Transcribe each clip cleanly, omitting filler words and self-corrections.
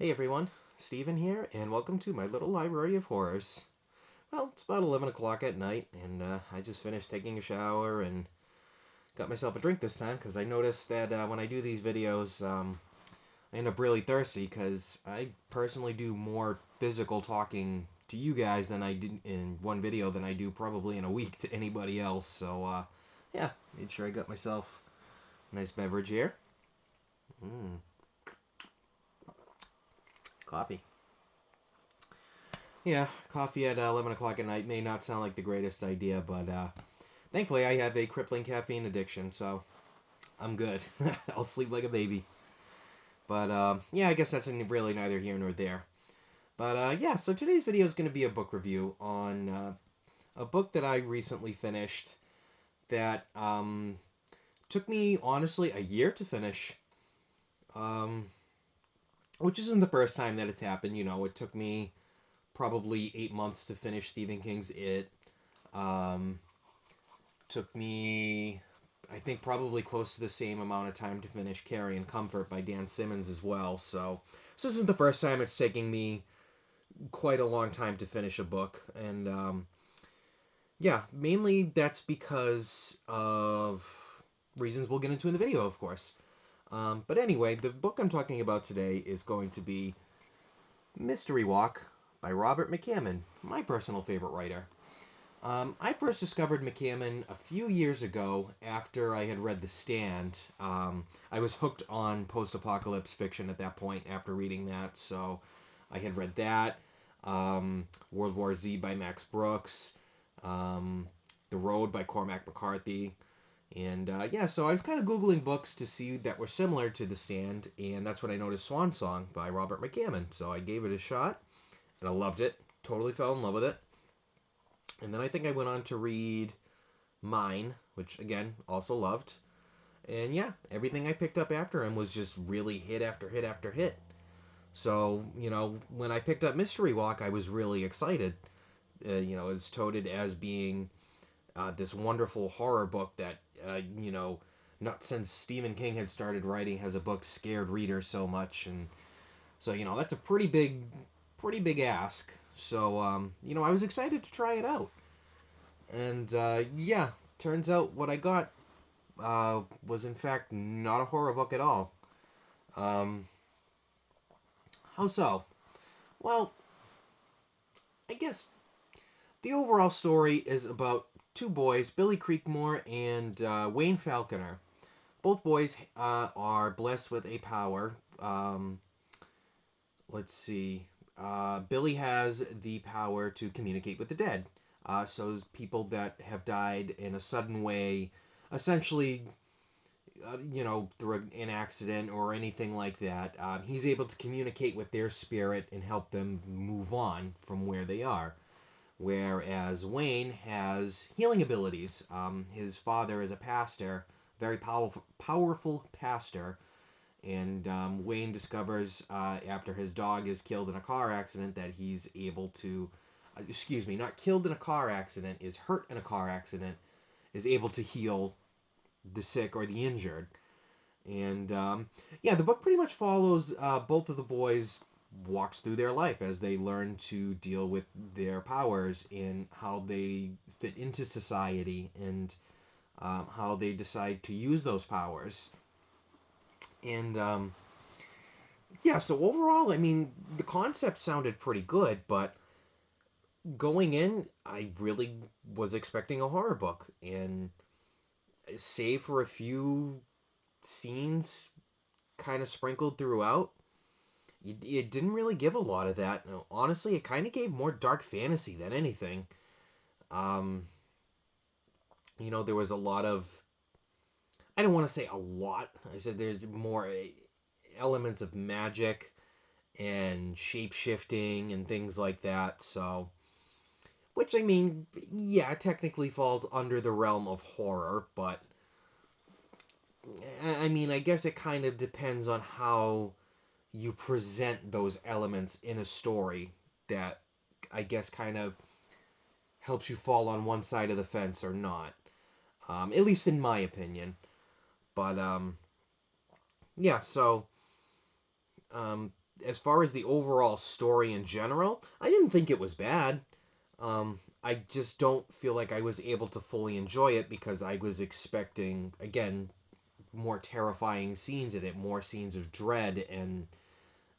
Hey everyone, Steven here, and welcome to my little library of horrors. Well, it's about 11 o'clock at night, and I just finished taking a shower and got myself a drink this time because I noticed that when I do these videos, I end up really thirsty because I personally do more physical talking to you guys than I did in one video than I do probably in a week to anybody else. So, yeah, made sure I got myself a nice beverage here. Coffee. Yeah, coffee at 11 o'clock at night may not sound like the greatest idea, but thankfully I have a crippling caffeine addiction, so I'm good. I'll sleep like a baby. But yeah, I guess that's really neither here nor there. But yeah, so today's video is going to be a book review on a book that I recently finished that took me, honestly, a year to finish. Which isn't the first time that it's happened. You know, it took me probably 8 months to finish Stephen King's It. Took me, I think, probably close to the same amount of time to finish Carrie and Comfort by Dan Simmons as well. So this isn't the first time it's taking me quite a long time to finish a book. And yeah, mainly that's because of reasons we'll get into in the video, of course. But anyway, the book I'm talking about today is going to be Mystery Walk by Robert McCammon, my personal favorite writer. I first discovered McCammon a few years ago after I had read The Stand. I was hooked on post-apocalypse fiction at that point after reading that, so I had read that. World War Z by Max Brooks. The Road by Cormac McCarthy. And yeah, so I was kind of Googling books to see that were similar to The Stand, and that's when I noticed Swan Song by Robert McCammon. So I gave it a shot, and I loved it. Totally fell in love with it. And then I think I went on to read Mine, which again, also loved. And yeah, everything I picked up after him was just really hit after hit after hit. So, you know, when I picked up Mystery Walk, I was really excited. You know, it's touted as being this wonderful horror book that, you know, not since Stephen King had started writing has a book scared readers so much. And so, you know, that's a pretty big ask. So, you know, I was excited to try it out. And yeah, turns out what I got was in fact not a horror book at all. Um, how so? Well, I guess the overall story is about two boys, Billy Creekmore and Wayne Falconer. Both boys are blessed with a power. Let's see. Billy has the power to communicate with the dead. So people that have died in a sudden way, essentially, you know, through an accident or anything like that, he's able to communicate with their spirit and help them move on from where they are. Whereas Wayne has healing abilities. His father is a pastor, very powerful pastor, and Wayne discovers after his dog is killed in a car accident that he's able to, excuse me, not killed in a car accident, is hurt in a car accident, is able to heal the sick or the injured. And yeah, the book pretty much follows both of the boys walks through their life as they learn to deal with their powers and how they fit into society and how they decide to use those powers. And yeah, so overall, I mean, the concept sounded pretty good, but going in, I really was expecting a horror book. And save for a few scenes kind of sprinkled throughout, it didn't really give a lot of that. No, honestly, it kind of gave more dark fantasy than anything. Um, you know, there was a lot of, I don't want to say a lot. I said there's more elements of magic and shape shifting and things like that. So, which I mean, yeah, technically falls under the realm of horror, but I mean, I guess it kind of depends on how you present those elements in a story that I guess kind of helps you fall on one side of the fence or not. At least in my opinion. But yeah, so as far as the overall story in general, I didn't think it was bad. I just don't feel like I was able to fully enjoy it because I was expecting, again, more terrifying scenes in it, more scenes of dread and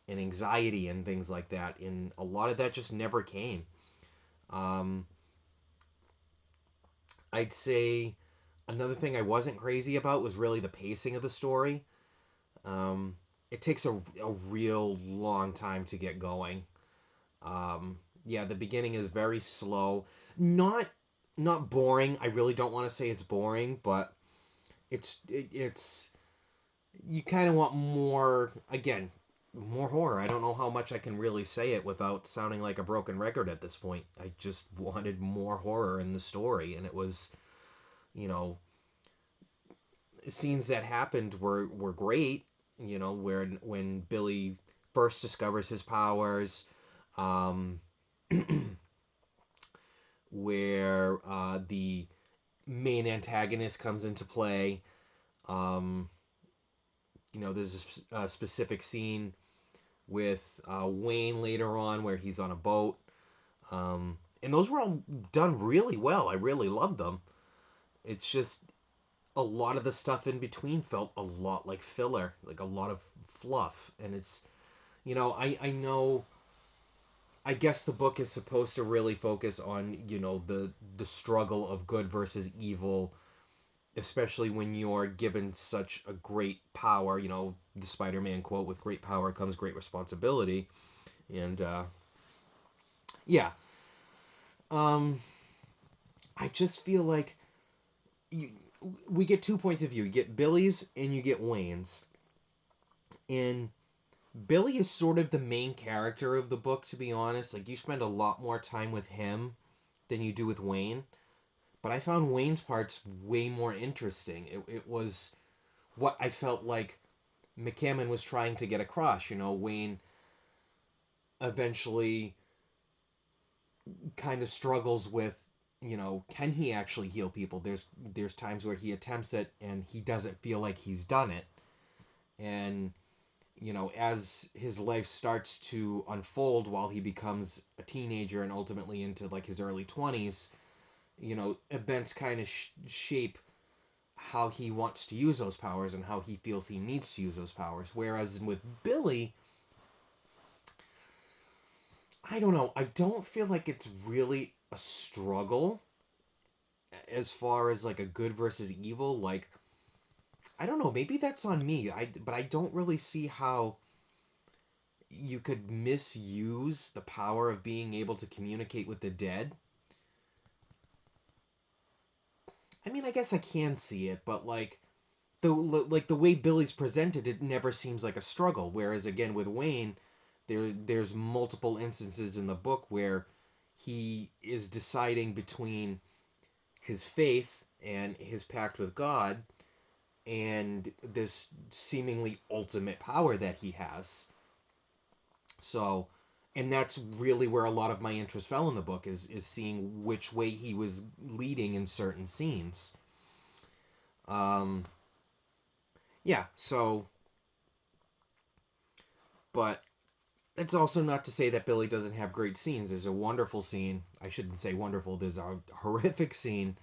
anxiety and things like that. And a lot of that just never came. Um, I'd say another thing I wasn't crazy about was really the pacing of the story. It takes a real long time to get going. Yeah, the beginning is very slow. Not not boring. I really don't want to say it's boring, but it's you kind of want more, again, more horror. I don't know how much I can really say it without sounding like a broken record at this point. I just wanted more horror in the story, and it was, you know, scenes that happened were great. Where when Billy first discovers his powers, um, where the main antagonist comes into play. Um, there's a specific scene with Wayne later on where he's on a boat. And those were all done really well. I really loved them. It's just a lot of the stuff in between felt a lot like filler, like a lot of fluff. And it's, I know, I guess the book is supposed to really focus on, the struggle of good versus evil, especially when you're given such a great power. The Spider-Man quote, with great power comes great responsibility. And yeah, I just feel like you we get 2 points of view. You get Billy's and you get Wayne's. And Billy is sort of the main character of the book, to be honest. Like, you spend a lot more time with him than you do with Wayne. But I found Wayne's parts way more interesting. It was what I felt like McCammon was trying to get across. Wayne eventually kind of struggles with, can he actually heal people? There's times where he attempts it and he doesn't feel like he's done it. And, as his life starts to unfold while he becomes a teenager and ultimately into like his early 20s, events kind of shape how he wants to use those powers and how he feels he needs to use those powers. Whereas with Billy, I don't know. I don't feel like it's really a struggle as far as like a good versus evil. Like, I don't know. Maybe that's on me. But I don't really see how you could misuse the power of being able to communicate with the dead. I mean, I guess I can see it, but the way Billy's presented, it never seems like a struggle. Whereas again with Wayne, there's multiple instances in the book where he is deciding between his faith and his pact with God and this seemingly ultimate power that he has. So, and that's really where a lot of my interest fell in the book, is seeing which way he was leading in certain scenes. Um, yeah, so, but that's also not to say that Billy doesn't have great scenes. There's a wonderful scene. I shouldn't say wonderful. There's a horrific scene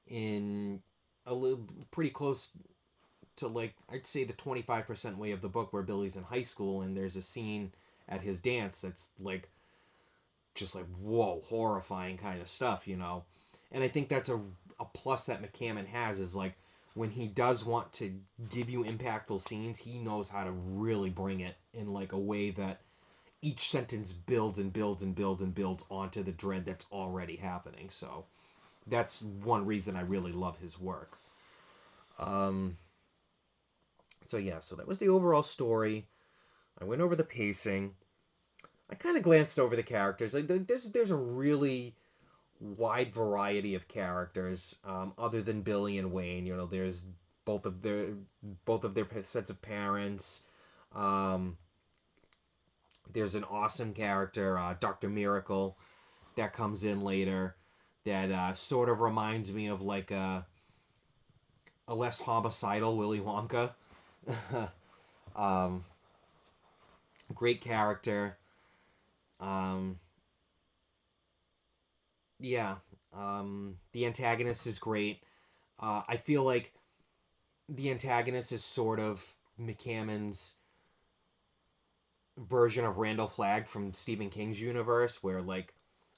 in a little pretty close to, like, I'd say the 25% way of the book, where Billy's in high school and there's a scene at his dance that's like just like, whoa, horrifying kind of stuff. And I think that's a plus that McCammon has, is like, when he does want to give you impactful scenes, he knows how to really bring it in like a way that each sentence builds and builds and builds and builds onto the dread that's already happening. So that's one reason I really love his work. So yeah, so that was the overall story. I went over the pacing. I kind of glanced over the characters. Like, there's a really wide variety of characters, other than Billy and Wayne. There's both of their sets of parents. There's an awesome character, Dr. Miracle, that comes in later, that sort of reminds me of like a less homicidal Willy Wonka. um, Great character. Um, yeah. The antagonist is great. I feel like the antagonist is sort of McCammon's version of Randall Flagg from Stephen King's universe, where like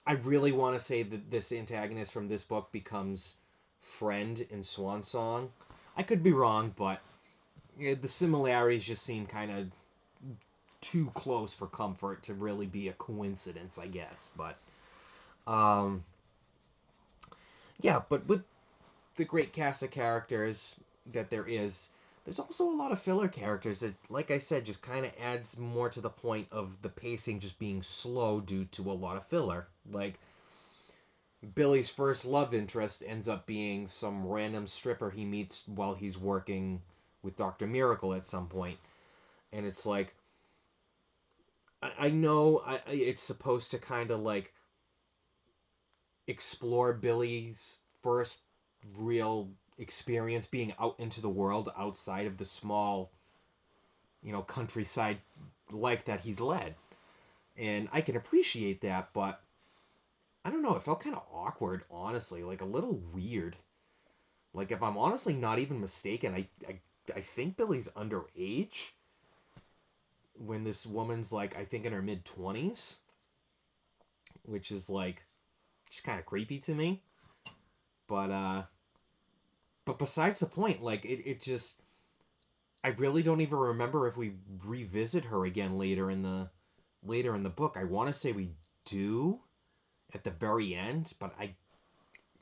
I really want to say that this antagonist from this book becomes Friend in Swan Song. I could be wrong, but the similarities just seem kind of too close for comfort to really be a coincidence, I guess. But um, yeah, but with the great cast of characters that there is, there's also a lot of filler characters that, like I said, just kind of adds more to the point of the pacing just being slow due to a lot of filler. Like, Billy's first love interest ends up being some random stripper he meets while he's working with Dr. Miracle at some point. And it's like, I know it's supposed to kind of like explore Billy's first real experience being out into the world outside of the small, countryside life that he's led. And I can appreciate that, but I don't know, it felt kind of awkward, honestly, like a little weird. Like, if I'm honestly not even mistaken, I think Billy's underage when this woman's like, I think in her mid 20s, which is like just kind of creepy to me. But besides the point, like it just, I really don't even remember if we revisit her again later in the book. I want to say we do at the very end, but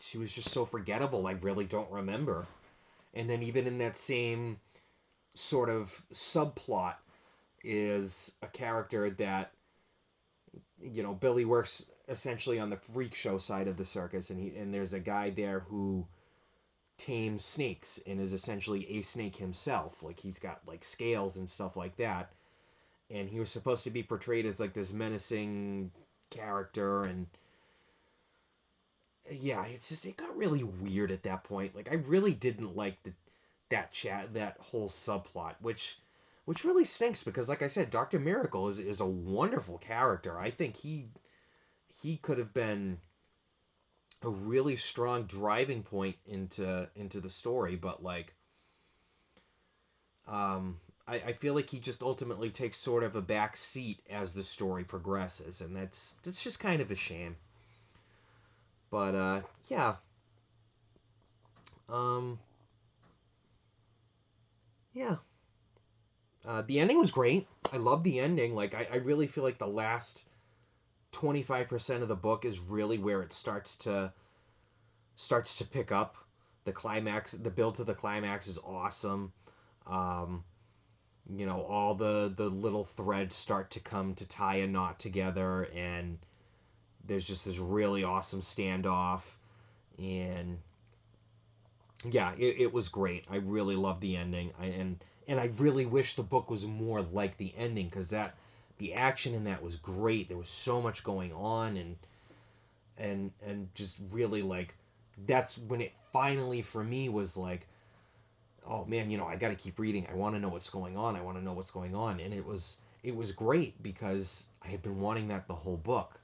she was just so forgettable. I really don't remember. And then even in that same sort of subplot is a character that Billy works essentially on the freak show side of the circus, and there's a guy there who tames snakes and is essentially a snake himself. Like, he's got like scales and stuff like that, and he was supposed to be portrayed as like this menacing character. And yeah, it got really weird at that point. Like, I really didn't like that whole subplot, which really stinks, because like I said, Dr. Miracle is a wonderful character. I think he could have been a really strong driving point into the story, but like I feel like he just ultimately takes sort of a back seat as the story progresses, and that's just kind of a shame. But yeah. Um yeah. The ending was great. I love the ending. Like, I really feel like the last 25% of the book is really where it starts to pick up. The climax, the build to the climax is awesome. Um, all the little threads start to come to tie a knot together, and there's just this really awesome standoff. And yeah, it was great. I really loved the ending. And I really wish the book was more like the ending, because the action in that was great. There was so much going on, and just really, like, that's when it finally for me was like, oh man, I got to keep reading. I want to know what's going on. I want to know what's going on. And it was great, because I had been wanting that the whole book.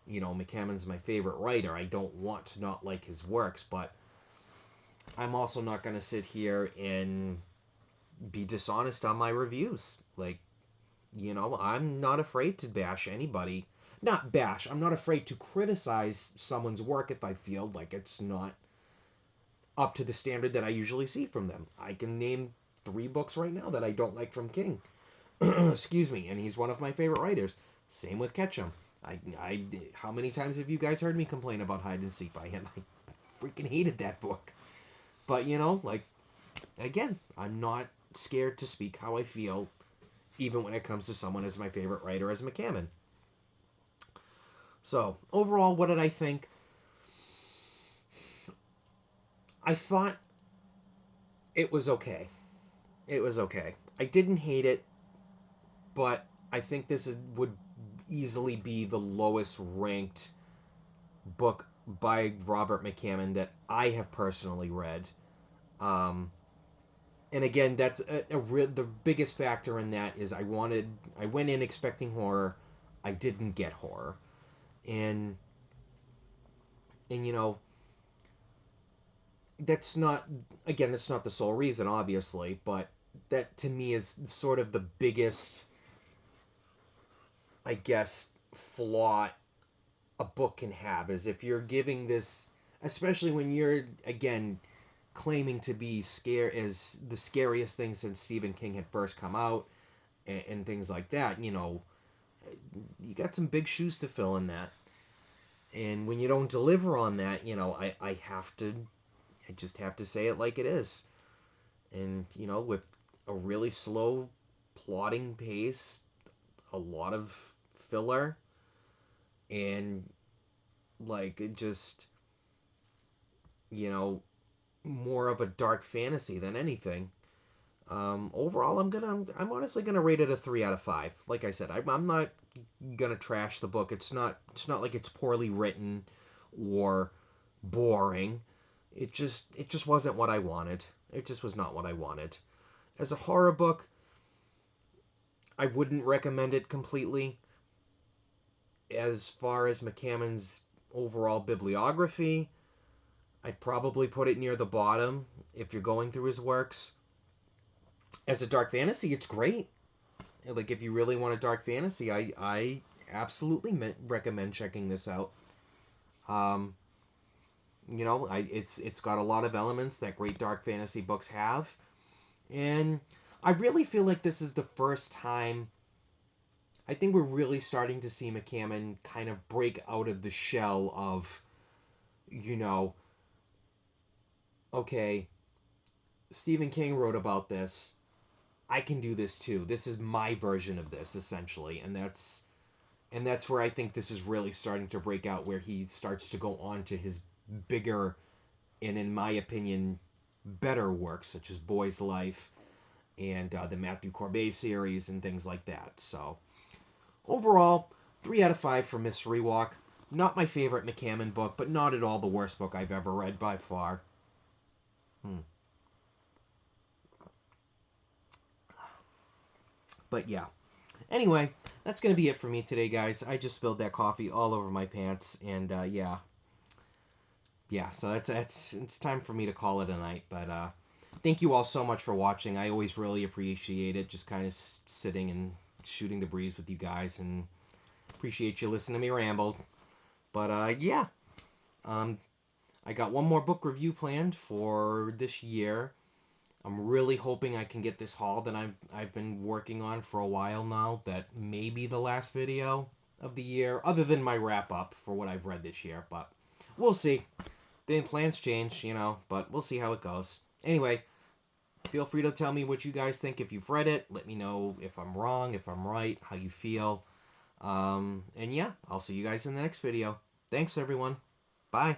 McCammon's my favorite writer. I don't want to not like his works, but I'm also not going to sit here and be dishonest on my reviews. Like, I'm not afraid to bash anybody. Not bash, I'm not afraid to criticize someone's work if I feel like it's not up to the standard that I usually see from them. I can name 3 books right now that I don't like from King. Excuse me, and he's one of my favorite writers. Same with Ketchum. How many times have you guys heard me complain about Hide and Seek by him? I freaking hated that book. But, like, again, I'm not scared to speak how I feel, even when it comes to someone as my favorite writer as McCammon. So, overall, what did I think? I thought it was okay. It was okay. I didn't hate it, but I think would easily be the lowest ranked book by Robert McCammon that I have personally read. Um, and again, that's the biggest factor in that is I went in expecting horror, I didn't get horror, and you know that's not, again, that's not the sole reason, obviously, but that to me is sort of the biggest, I guess, flaw a book can have, is if you're giving this, especially when you're, again, claiming to be scare as the scariest thing since Stephen King had first come out, and things like that. You got some big shoes to fill in that, and when you don't deliver on that, I just have to say it like it is. And with a really slow plotting pace, a lot of filler, and like it just you know more of a dark fantasy than anything. Overall, I'm honestly gonna rate it a 3 out of 5. Like I said, I'm not gonna trash the book. It's not like it's poorly written or boring. It just wasn't what I wanted. It just was not what I wanted. As a horror book, I wouldn't recommend it completely. As far as McCammon's overall bibliography, I'd probably put it near the bottom if you're going through his works. As a dark fantasy, it's great. Like, if you really want a dark fantasy, I absolutely recommend checking this out. Um, it's got a lot of elements that great dark fantasy books have, and I really feel like this is the first time. I think we're really starting to see McCammon kind of break out of the shell of, you know, okay, Stephen King wrote about this. I can do this too. This is my version of this, essentially, and that's where I think this is really starting to break out, where he starts to go on to his bigger and, in my opinion, better works, such as Boy's Life and the Matthew Corbet series and things like that. So overall, 3 out of 5 for Mystery Walk. Not my favorite McCammon book, but not at all the worst book I've ever read by far. Hmm. But yeah. Anyway, that's going to be it for me today, guys. I just spilled that coffee all over my pants, and yeah. Yeah, so that's it's time for me to call it a night, but thank you all so much for watching. I always really appreciate it, just kind of sitting and shooting the breeze with you guys, and appreciate you listening to me ramble. But yeah, um, I got one more book review planned for this year. I'm really hoping I can get this haul that I've been working on for a while now. That may be the last video of the year, other than my wrap up for what I've read this year. But we'll see. The plans change, but we'll see how it goes. Anyway, feel free to tell me what you guys think if you've read it. Let me know if I'm wrong, if I'm right, how you feel. And yeah, I'll see you guys in the next video. Thanks, everyone. Bye.